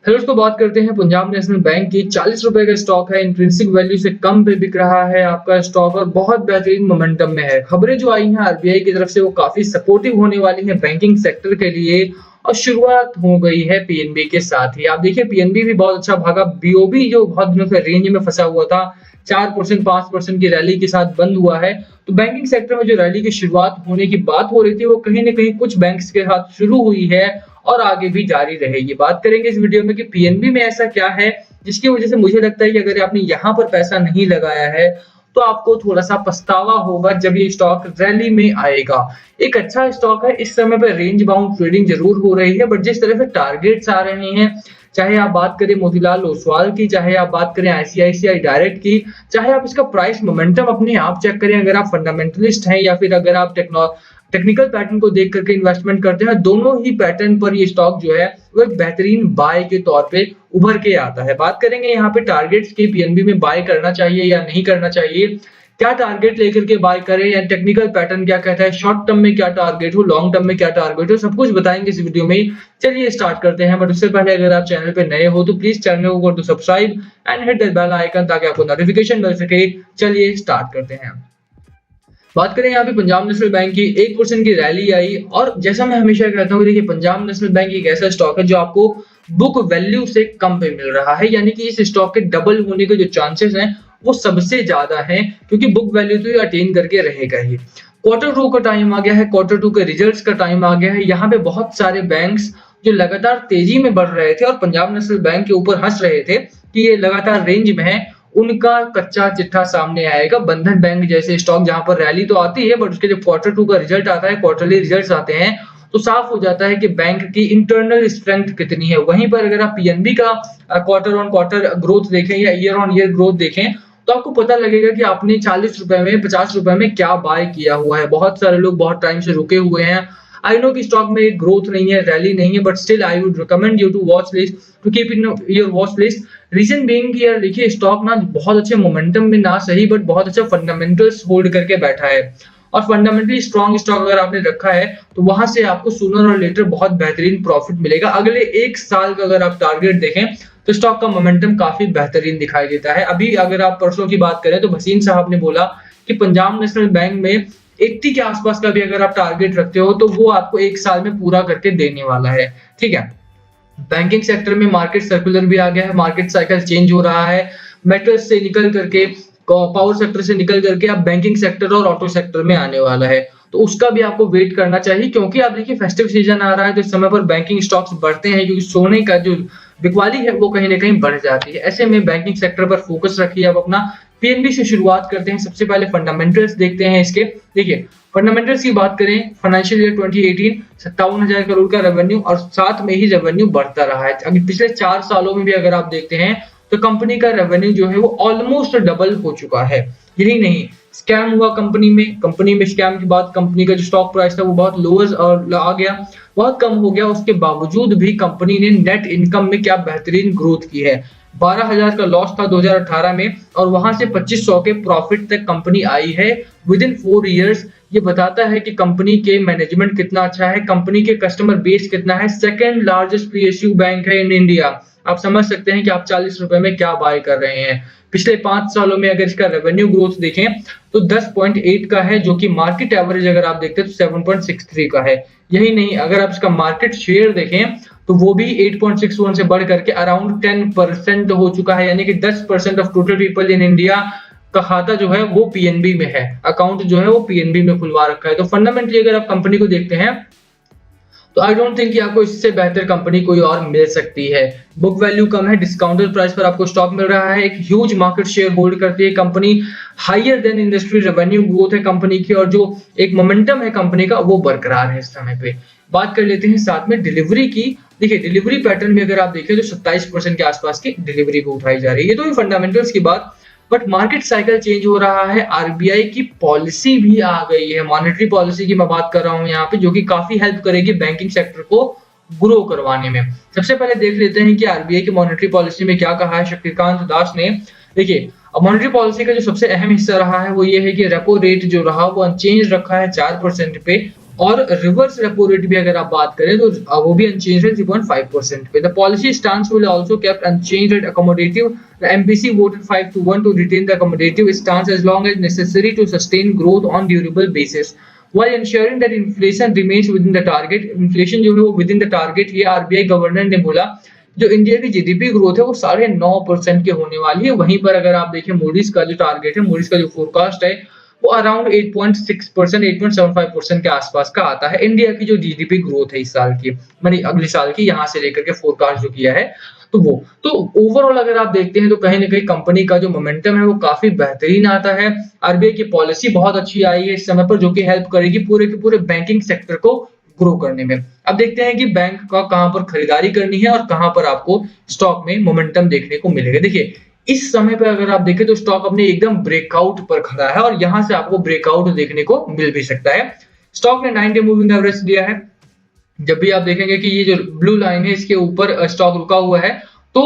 Hello दोस्तों, बात करते हैं पंजाब नेशनल बैंक की। 40 रुपए का स्टॉक है, इंट्रिंसिक वैल्यू से कम पे बिक रहा है आपका स्टॉक और बहुत बेहतरीन मोमेंटम में है। खबरें जो आई हैं आरबीआई की तरफ से वो काफी सपोर्टिव होने वाली हैं बैंकिंग सेक्टर के लिए और शुरुआत हो गई है पीएनबी के साथ ही। आप देखिए पीएनबी भी बहुत अच्छा भागा, बीओबी जो बहुत दिनों से रेंज में फंसा हुआ था 4% 5% की रैली के साथ बंद हुआ है। तो बैंकिंग सेक्टर में जो रैली की शुरुआत होने की बात हो रही थी वो कहीं ना कहीं कुछ बैंक्स के साथ शुरू हुई है और आगे भी जारी रहेगी। बात करेंगे इस वीडियो में कि पीएनबी में ऐसा क्या है जिसकी वजह से मुझे लगता है कि अगर आपने यहाँ पर पैसा नहीं लगाया है तो आपको थोड़ा-सा पछतावा होगा जब ये स्टॉक रैली में आएगा। एक अच्छा स्टॉक है, इस समय पे रेंज बाउंड ट्रेडिंग ज़रूर हो रही है, बट जिस तरह से टारगेट्स आ रहे हैं, चाहे आप बात करें मोतीलाल ओसवाल की, चाहे आप बात करें आईसीआईसीआई डायरेक्ट की, चाहे आप इसका प्राइस मोमेंटम अपने आप चेक करें, अगर आप फंडामेंटलिस्ट हैं या फिर अगर आप टेक्निकल पैटर्न को देख करके इन्वेस्टमेंट करते हैं, दोनों ही पैटर्न पर ये स्टॉक जो है वो एक बेहतरीन बाय के तौर पे उभर के आता है। बात करेंगे यहाँ पे टारगेट्स की, पीएनबी में बाय करना चाहिए या नहीं करना चाहिए, क्या टारगेट लेकर के बाय करें या टेक्निकल पैटर्न क्या कहता है, शॉर्ट टर्म में क्या टारगेट हो, लॉन्ग टर्म में क्या टारगेट हो, सब कुछ बताएंगे इस वीडियो में। चलिए स्टार्ट करते हैं, बट उससे पहले अगर आप चैनल पे नए हो तो प्लीज चैनल को कर दो subscribe and hit the bell icon ताकि आपको नोटिफिकेशन मिल सके। चलिए स्टार्ट करते हैं। बात करें यहाँ पे पंजाब नेशनल बैंक की, 1% की रैली आई और जैसा मैं हमेशा कहता हूँ, देखिए पंजाब नेशनल बैंक एक ऐसा स्टॉक है जो आपको बुक वैल्यू से कम पे मिल रहा है, यानी कि इस स्टॉक के डबल होने के जो चांसेस हैं वो सबसे ज्यादा है, क्योंकि बुक वैल्यू तो ये अटेन करके रहेगा ही। क्वार्टर टू का टाइम आ गया है, क्वार्टर टू के रिजल्ट्स का टाइम आ गया है। यहाँ पे बहुत सारे बैंक्स जो लगातार तेजी में बढ़ रहे थे और पंजाब नेशनल बैंक के ऊपर हंस रहे थे कि ये लगातार रेंज में है, उनका कच्चा चिट्ठा सामने आएगा। बंधन बैंक जैसे स्टॉक जहां पर रैली तो आती है बट उसके जब क्वार्टर टू का रिजल्ट आता है, क्वार्टरली रिजल्ट्स आते हैं, तो साफ हो जाता है कि बैंक की इंटरनल स्ट्रेंथ कितनी है। वहीं पर अगर आप पीएनबी का क्वार्टर ऑन क्वार्टर ग्रोथ देखें या ईयर ऑन ईयर ग्रोथ देखें तो आपको पता लगेगा कि आपने 40 रुपए में 50 रुपए में क्या बाय किया हुआ है। बहुत सारे लोग बहुत टाइम से रुके हुए हैं। आई नो कि स्टॉक में ग्रोथ नहीं है, रैली नहीं है, but still I would recommend you to watch list, to keep in your watch list. Reason being कि यार देखिए स्टॉक ना बहुत अच्छे मोमेंटम में ना सही बट बहुत अच्छा फंडामेंटल्स होल्ड करके बैठा है और फंडामेंटली स्ट्रॉन्ग स्टॉक अगर आपने रखा है तो वहां से आपको सूनर और लेटर बहुत बेहतरीन प्रॉफिट मिलेगा। अगले एक साल का अगर आप टारगेट देखें तो स्टॉक का मोमेंटम काफी बेहतरीन दिखाई देता है। अभी अगर आप परसों की बात करें तो भसीन साहब ने बोला कि पंजाब नेशनल बैंक में 80 के आसपास का भी अगर आप टारगेट रखते हो तो वो आपको एक साल में पूरा करके देने वाला है। ठीक है, बैंकिंग सेक्टर में मार्केट सर्कुलर भी आ गया है, मार्केट साइकिल चेंज हो रहा है, मेटल्स से निकल करके पावर सेक्टर से निकल करके अब बैंकिंग सेक्टर और ऑटो सेक्टर में आने वाला है, तो उसका भी आपको वेट करना चाहिए। क्योंकि आप देखिए फेस्टिव सीजन आ रहा है तो इस समय पर बैंकिंग स्टॉक्स बढ़ते हैं, क्योंकि सोने का जो बिकवाली है वो कहीं ना कहीं बढ़ जाती है। ऐसे में बैंकिंग सेक्टर पर फोकस रखिए आप अपना। पीएनबी से शुरुआत करते हैं। सबसे पहले फंडामेंटल्स देखते हैं इसके। देखिए फंडामेंटल्स की बात करें, फाइनेंशियल ईयर 2018 57,000 करोड़ का रेवेन्यू और साथ में ही रेवेन्यू बढ़ता रहा है। अगर पिछले 4 सालों में भी अगर आप देखते हैं तो कंपनी का रेवेन्यू जो है वो ऑलमोस्ट डबल हो चुका है। यही नहीं, स्कैम हुआ कंपनी में स्कैम के बाद कंपनी का जो स्टॉक प्राइस था वो बहुत लोअर और आ गया, बहुत कम हो गया। उसके बावजूद भी कंपनी ने नेट इनकम में क्या बेहतरीन ग्रोथ की है। 12,000 का लॉस था 2018 में और वहां से 2500 के प्रॉफिट तक कंपनी आई है विद इन 4 इयर्स। ये बताता है कि कंपनी के मैनेजमेंट कितना अच्छा है, कंपनी के कस्टमर बेस कितना है। सेकंड लार्जेस्ट पीएसयू बैंक है इन इंडिया। आप समझ सकते हैं कि आप 40 रुपए में क्या बाय कर रहे हैं। पिछले 5 सालों में अगर इसका रेवेन्यू ग्रोथ देखें तो 10.8 का है, जो कि मार्केट एवरेज अगर आप देखते हैं तो 7.63 का है। यही नहीं, अगर आप इसका मार्केट शेयर देखें तो वो भी 8.61 से बढ़ करके अराउंड 10% हो चुका है, यानी कि 10% of total people in India का खाता जो है वो पीएनबी में है, अकाउंट जो है वो पीएनबी में खुलवा रखा है। तो फंडामेंटली अगर आप कंपनी को देखते हैं तो आई डोंट थिंक कि आपको इससे बेहतर कंपनी कोई और मिल सकती है। बुक वैल्यू कम है, डिस्काउंटेड प्राइस पर आपको स्टॉक मिल रहा है, एक ह्यूज मार्केट शेयर होल्ड करती है कंपनी, higher than industry revenue growth है कंपनी की और जो एक मोमेंटम है कंपनी का वो बरकरार है इस समय पे। बात कर लेते हैं साथ में डिलीवरी की। देखिए डिलीवरी पैटर्न में अगर आप देखें तो 27% के आसपास की डिलीवरी भी उठाई जा रही है। ये तो फंडामेंटल्स की बात, बट मार्केट साइकिल चेंज हो रहा है। आरबीआई की पॉलिसी भी आ गई है, मॉनेटरी पॉलिसी की मैं बात कर रहा हूं यहाँ पे, जो कि काफी हेल्प करेगी बैंकिंग सेक्टर को ग्रो करवाने में। सबसे पहले देख लेते हैं कि आरबीआई की मॉनेटरी पॉलिसी में क्या कहा है शक्तिकांत दास ने। देखिए मॉनेटरी पॉलिसी का जो सबसे अहम हिस्सा रहा है वो ये है कि रेपो रेट जो रहा वो अनचेंज रखा है 4% पे। और रिवर्स रेपो रेट भी अगर आप बात करें तो वो भी अनचेंज है 3.5% पे। The policy stance will also kept unchanged at accommodative. The MPC voted 5-1 to retain the accommodative stance as long as necessary to sustain growth on durable basis, while ensuring that inflation remains within the target. Inflation जो है वो within the target, ये RBI governor ने बोला। जो India की GDP growth है वो 9.5% की होने वाली है। वहीं पर अगर आप देखें मूडीज का जो टारगेट है, मूडीज का जो फोरकास्ट है वो अराउंड 8.6%, 8.75% के आसपास का आता है। इंडिया की जो जीडीपी ग्रोथ है इस साल की, मानी अगले साल की, यहाँ से लेकर के फोरकास्ट जो किया है तो वो तो ओवरऑल अगर आप देखते हैं तो कहीं ना कहीं कंपनी का जो मोमेंटम है वो काफी बेहतरीन आता है। आरबीआई की पॉलिसी बहुत अच्छी आई है इस समय पर, जो कि हेल्प करेगी पूरे के पूरे बैंकिंग सेक्टर को ग्रो करने में। अब देखते हैं कि बैंक का कहां पर खरीदारी करनी है और कहां पर आपको स्टॉक में मोमेंटम देखने को मिलेगा। देखिए इस समय पे अगर आप देखें तो स्टॉक अपने एकदम ब्रेकआउट पर खड़ा है और यहां से आपको ब्रेकआउट देखने को मिल भी सकता है। स्टॉक ने 9 डे मूविंग एवरेज दिया है। जब भी आप देखेंगे कि ये जो ब्लू लाइन है इसके ऊपर स्टॉक रुका हुआ है तो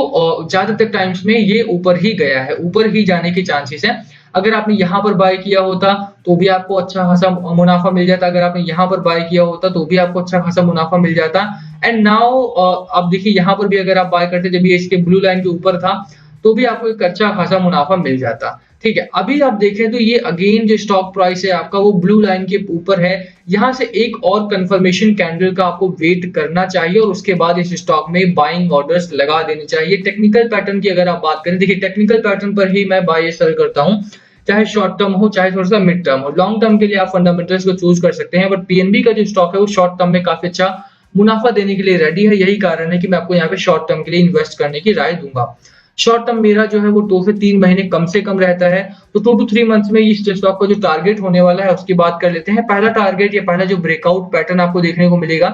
ज्यादातर टाइम्स में ये ऊपर ही गया है, ऊपर ही जाने के चांसेस है। अगर आपने यहाँ पर बाय किया होता तो भी आपको अच्छा खासा मुनाफा मिल जाता, अगर आपने यहाँ पर बाय किया होता तो भी आपको अच्छा खासा मुनाफा मिल जाता। एंड नाउ आप देखिए यहाँ पर भी अगर आप बाय करते जब ये इसके ब्लू लाइन के ऊपर था तो भी आपको एक अच्छा खासा मुनाफा मिल जाता। ठीक है, अभी आप देखें तो ये अगेन जो स्टॉक प्राइस है आपका वो ब्लू लाइन के ऊपर है। यहाँ से एक और कंफर्मेशन कैंडल का आपको वेट करना चाहिए और उसके बाद इस स्टॉक में बाइंग ऑर्डर्स लगा देने चाहिए। टेक्निकल पैटर्न की अगर आप बात करें, देखिए टेक्निकल पैटर्न पर ही मैं बाय सेल करता हूँ, चाहे शॉर्ट टर्म हो चाहे थोड़ा सा मिड टर्म हो। लॉन्ग टर्म के लिए आप फंडामेंटल्स को चूज कर सकते हैं, बट पीएनबी का जो स्टॉक है वो शॉर्ट टर्म में काफी अच्छा मुनाफा देने के लिए रेडी है। यही कारण है कि मैं आपको यहाँ पे शॉर्ट टर्म के लिए इन्वेस्ट करने की राय दूंगा। शॉर्ट टर्म मेरा जो है वो 2 से 3 महीने कम से कम रहता है, तो 2 to 3 मंथ्स में इस स्टॉक का जो टारगेट होने वाला है उसकी बात कर लेते हैं। पहला टारगेट या पहला जो ब्रेकआउट पैटर्न आपको देखने को मिलेगा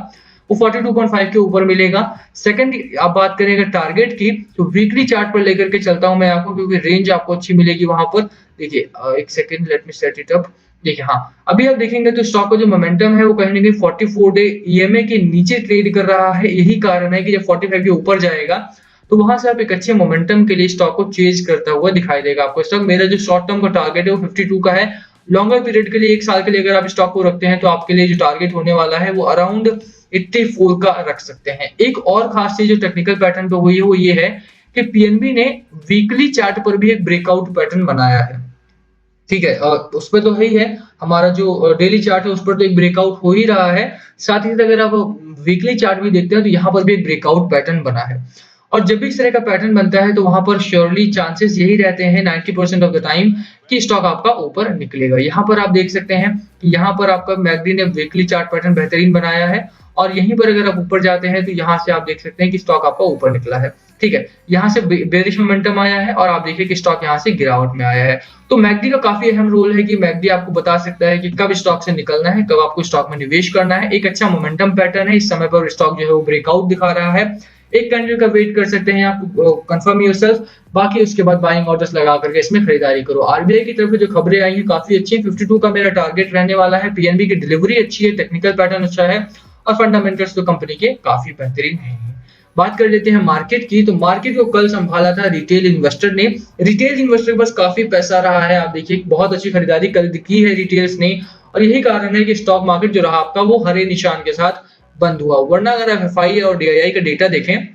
वो 42.5 के ऊपर मिलेगा। सेकंड आप बात करें अगर टारगेट की तो वीकली चार्ट पर लेकर के चलता हूं मैं आपको, क्योंकि रेंज आपको अच्छी मिलेगी वहां पर। देखिए एक second, let me set it up. देखिए हाँ, अभी आप देखेंगे तो स्टॉक का जो मोमेंटम है वो कहीं ना कहीं 44 डे ईएमए के नीचे ट्रेड कर रहा है। यही कारण है कि जब 45 के ऊपर जाएगा तो वहां से आप एक अच्छे मोमेंटम के लिए स्टॉक को चेज करता हुआ दिखाई देगा आपको। स्टॉक मेरा जो शॉर्ट टर्म का टारगेट है वो 52 का है। लॉन्गर पीरियड के लिए 1 साल के लिए अगर आप स्टॉक को रखते हैं तो आपके लिए जो टारगेट होने वाला है वो अराउंड 84 का रख सकते हैं। एक और खास चीज जो टेक्निकल पैटर्न पे हुई है वो ये है कि पीएनबी ने वीकली चार्ट पर भी एक ब्रेकआउट पैटर्न बनाया है। ठीक है, उस पर तो है ही है, हमारा जो डेली चार्ट है उस पर तो एक ब्रेकआउट हो ही रहा है। साथ ही साथ अगर आप वीकली चार्ट भी देखते हैं तो यहाँ पर भी एक ब्रेकआउट पैटर्न बना है। और जब भी इस तरह का पैटर्न बनता है तो वहां पर श्योरली चांसेस यही रहते हैं 90% ऑफ द टाइम कि स्टॉक आपका ऊपर निकलेगा। यहाँ पर आप देख सकते हैं कि यहाँ पर आपका मैकडी ने वीकली चार्ट पैटर्न बेहतरीन बनाया है और यहीं पर अगर आप ऊपर जाते हैं तो यहाँ से आप देख सकते हैं कि स्टॉक आपका ऊपर निकला है। ठीक है, यहाँ से बेरिश मोमेंटम आया है और आप देखिए कि स्टॉक यहाँ से गिरावट में आया है। तो मैकडी का काफी अहम रोल है कि मैकडी आपको बता सकता है कि कब स्टॉक से निकलना है, कब आपको स्टॉक में निवेश करना है। एक अच्छा मोमेंटम पैटर्न है, इस समय पर स्टॉक जो है वो ब्रेकआउट दिखा रहा है। एक कैंडल का वेट कर सकते हैं आप, कंफर्म योरसेल्फ, बाकी उसके बाद बाइंग ऑर्डर्स लगा करके इसमें खरीदारी करो। आरबीआई की तरफ से जो खबरें आई हैं काफी अच्छी हैं। 52 का मेरा टारगेट रहने वाला है। पीएनबी की डिलीवरी अच्छी है, टेक्निकल पैटर्न अच्छा है और फंडामेंटल्स तो कंपनी के काफी बेहतरीन हैं। बात कर लेते हैं मार्केट की, तो मार्केट को कल संभाला था रिटेल इन्वेस्टर ने। रिटेल इन्वेस्टर के पास काफी पैसा रहा है, आप देखिए बहुत अच्छी खरीदारी कल की है रिटेल्स ने और यही कारण है कि स्टॉक मार्केट जो रहा आपका वो हरे निशान के साथ बंद हुआ। वरना अगर आप एफआई और डीआईआई का डेटा देखें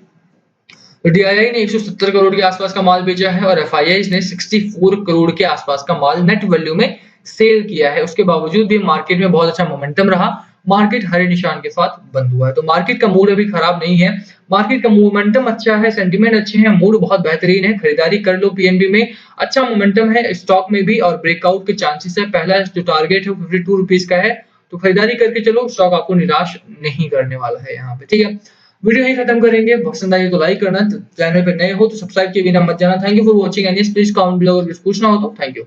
तो डीआईआई ने 170 करोड़ के आसपास का माल बेचा है और एफआईआई ने 64 करोड़ के आसपास का माल नेट वैल्यू में सेल किया है। उसके बावजूद भी मार्केट में बहुत अच्छा मोमेंटम रहा, मार्केट हरे निशान के साथ बंद हुआ है। तो मार्केट का मूड अभी खराब नहीं है, मार्केट का मोमेंटम अच्छा है, सेंटीमेंट अच्छे हैं, मूड बहुत बेहतरीन है। खरीदारी कर लो पीएनबी में, अच्छा मोमेंटम है स्टॉक में भी और ब्रेकआउट के चांसेस है। पहला जो टारगेट है 52 रुपीज का है, तो खरीदारी करके चलो, स्टॉक आपको निराश नहीं करने वाला है यहाँ पे। ठीक है, वीडियो यही खत्म करेंगे। पसंद आई तो लाइक करना, चैनल पे नए हो तो सब्सक्राइब किए बिना मत जाना। Thank you for watching and please comment below अगर कुछ पूछना हो तो। Thank you.